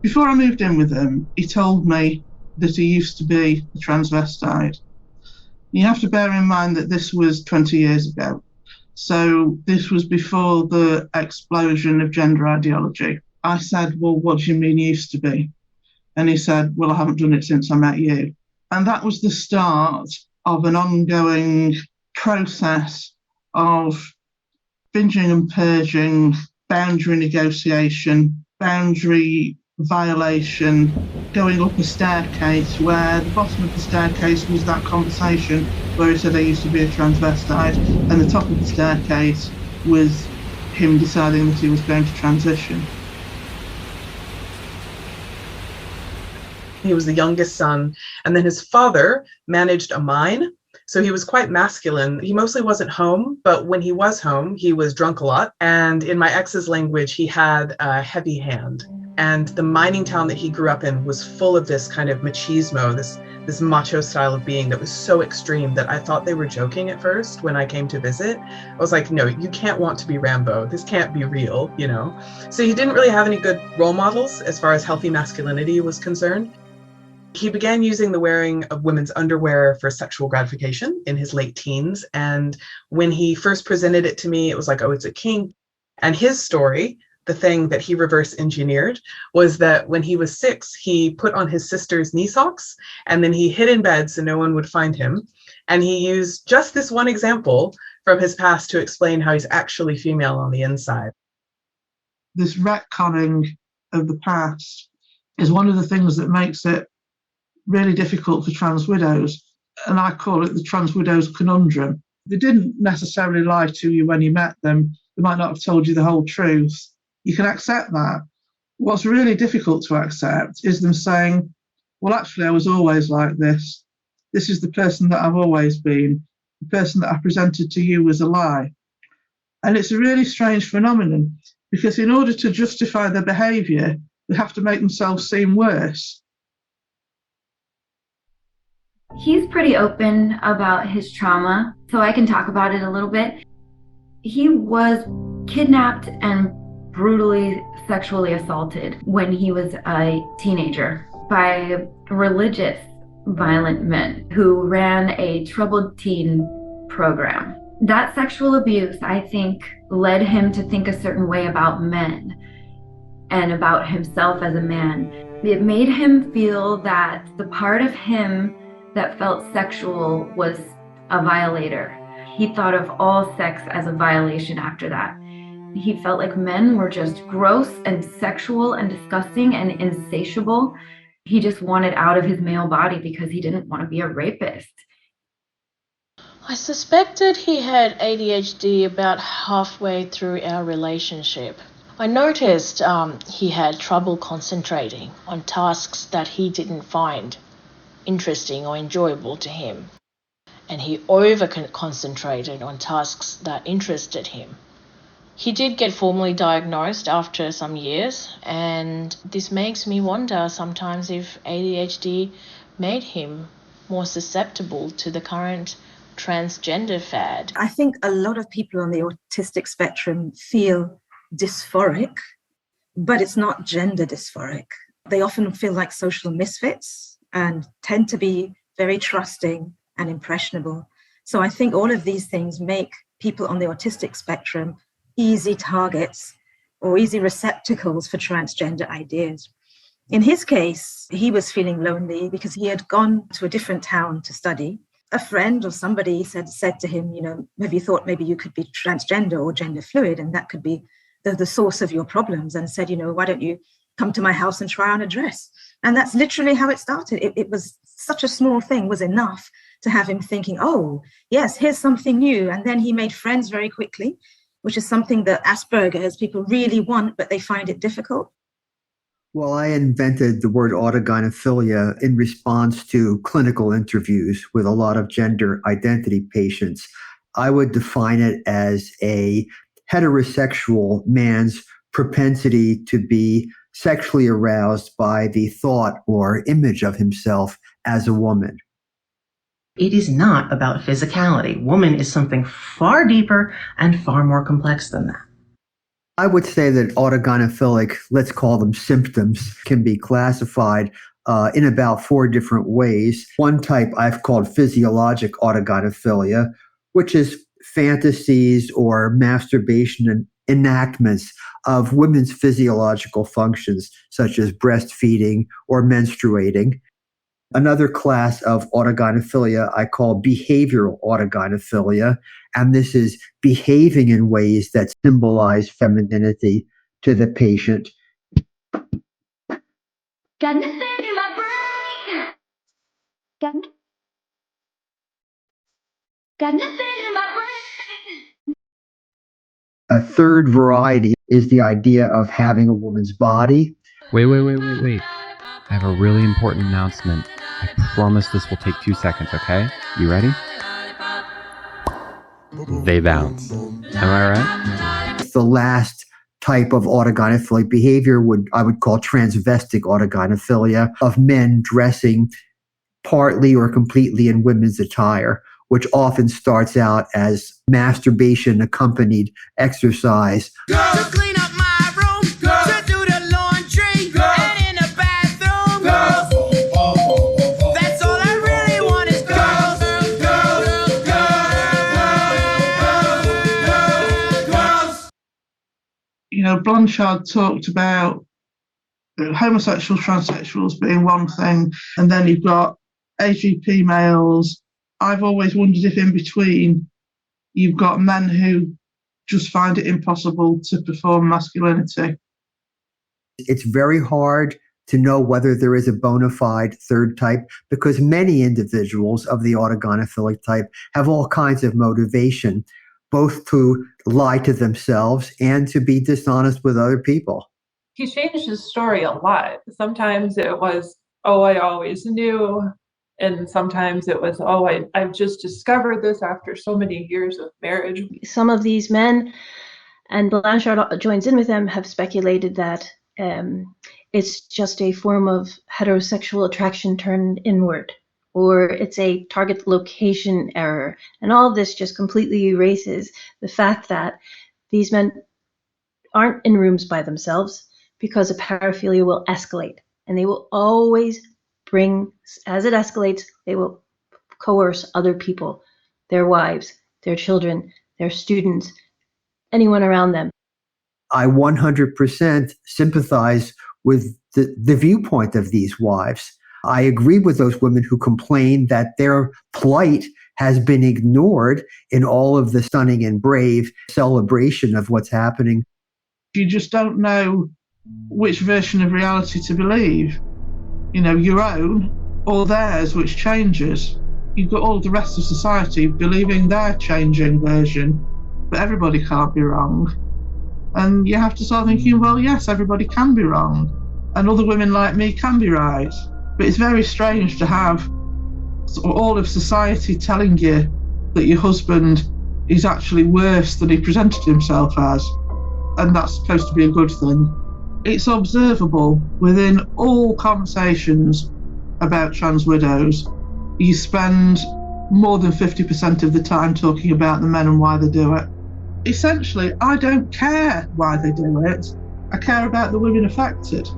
Before I moved in with him, he told me that he used to be a transvestite. You have to bear in mind that this was 20 years ago. So this was before the explosion of gender ideology. I said, well, what do you mean used to be? And he said, well, I haven't done it since I met you. And that was the start of an ongoing process of binging and purging, boundary negotiation, boundary violation, going up a staircase where the bottom of the staircase was that conversation where he said I used to be a transvestite, and the top of the staircase was him deciding that he was going to transition. He was the youngest son, and then his father managed a mine. So he was quite masculine. He mostly wasn't home, but when he was home, he was drunk a lot. And in my ex's language, he had a heavy hand. And the mining town that he grew up in was full of this kind of machismo, this macho style of being that was so extreme that I thought they were joking at first when I came to visit. I was like, no, you can't want to be Rambo. This can't be real, you know? So he didn't really have any good role models as far as healthy masculinity was concerned. He began using the wearing of women's underwear for sexual gratification in his late teens. And when he first presented it to me, it was like, oh, it's a kink. And his story, the thing that he reverse engineered, was that when he was 6, he put on his sister's knee socks and then he hid in bed so no one would find him. And he used just this one example from his past to explain how he's actually female on the inside. This retconning of the past is one of the things that makes it really difficult for trans widows, and I call it the trans widows conundrum. They didn't necessarily lie to you when you met them. They might not have told you the whole truth. You can accept that. What's really difficult to accept is them saying, well, actually, I was always like this. This is the person that I've always been. The person that I presented to you was a lie. And it's a really strange phenomenon because in order to justify their behaviour, they have to make themselves seem worse. He's pretty open about his trauma, so I can talk about it a little bit. He was kidnapped and brutally sexually assaulted when he was a teenager by religious violent men who ran a troubled teen program. That sexual abuse, I think, led him to think a certain way about men and about himself as a man. It made him feel that the part of him that felt sexual was a violator. He thought of all sex as a violation after that. He felt like men were just gross and sexual and disgusting and insatiable. He just wanted out of his male body because he didn't want to be a rapist. I suspected he had ADHD about halfway through our relationship. I noticed he had trouble concentrating on tasks that he didn't find interesting or enjoyable to him, and he over-concentrated on tasks that interested him. He did get formally diagnosed after some years, and this makes me wonder sometimes if ADHD made him more susceptible to the current transgender fad. I think a lot of people on the autistic spectrum feel dysphoric, but it's not gender dysphoric. They often feel like social misfits and tend to be very trusting and impressionable. So I think all of these things make people on the autistic spectrum easy targets or easy receptacles for transgender ideas. In his case, he was feeling lonely because he had gone to a different town to study. A friend or somebody said to him, have you thought maybe you could be transgender or gender fluid, and that could be the source of your problems, and said, why don't you come to my house and try on a dress? And that's literally how it started. It was such a small thing was enough to have him thinking, oh, yes, here's something new. And then he made friends very quickly, which is something that Asperger's people really want, but they find it difficult. Well, I invented the word autogynephilia in response to clinical interviews with a lot of gender identity patients. I would define it as a heterosexual man's propensity to be sexually aroused by the thought or image of himself as a woman. It is not about physicality. Woman is something far deeper and far more complex than that. I would say that autogynephilic, let's call them symptoms, can be classified in about 4 different ways. One type I've called physiologic autogynephilia, which is fantasies or masturbation and enactments of women's physiological functions, such as breastfeeding or menstruating. Another class of autogynephilia I call behavioral autogynephilia, and this is behaving in ways that symbolize femininity to the patient. Got nothing in my brain. Got nothing in my brain. A third variety is the idea of having a woman's body. Wait. I have a really important announcement. I promise this will take 2 seconds, okay? You ready? They bounce. Am I right? The last type of autogynephilic behavior I would call transvestic autogynephilia, of men dressing partly or completely in women's attire, which often starts out as masturbation accompanied exercise. To clean up my room, to do the laundry, and in the bathroom, that's all I really want is girls. Blanchard talked about homosexuals, transsexuals being one thing, and then you've got AGP males. I've always wondered if in between you've got men who just find it impossible to perform masculinity. It's very hard to know whether there is a bona fide third type, because many individuals of the autogynephilic type have all kinds of motivation, both to lie to themselves and to be dishonest with other people. He changed his story a lot. Sometimes it was, oh, I always knew. And sometimes it was, oh, I've just discovered this after so many years of marriage. Some of these men, and Blanchard joins in with them, have speculated that it's just a form of heterosexual attraction turned inward, or it's a target location error. And all of this just completely erases the fact that these men aren't in rooms by themselves, because a paraphilia will escalate, and they will always as it escalates, they will coerce other people, their wives, their children, their students, anyone around them. I 100% sympathize with the viewpoint of these wives. I agree with those women who complain that their plight has been ignored in all of the stunning and brave celebration of what's happening. You just don't know which version of reality to believe. Your own or theirs, which changes. You've got all the rest of society believing their changing version, but everybody can't be wrong. And you have to start thinking, well, yes, everybody can be wrong, and other women like me can be right. But it's very strange to have all of society telling you that your husband is actually worse than he presented himself as, and that's supposed to be a good thing. It's observable within all conversations about trans widows. You spend more than 50% of the time talking about the men and why they do it. Essentially, I don't care why they do it. I care about the women affected.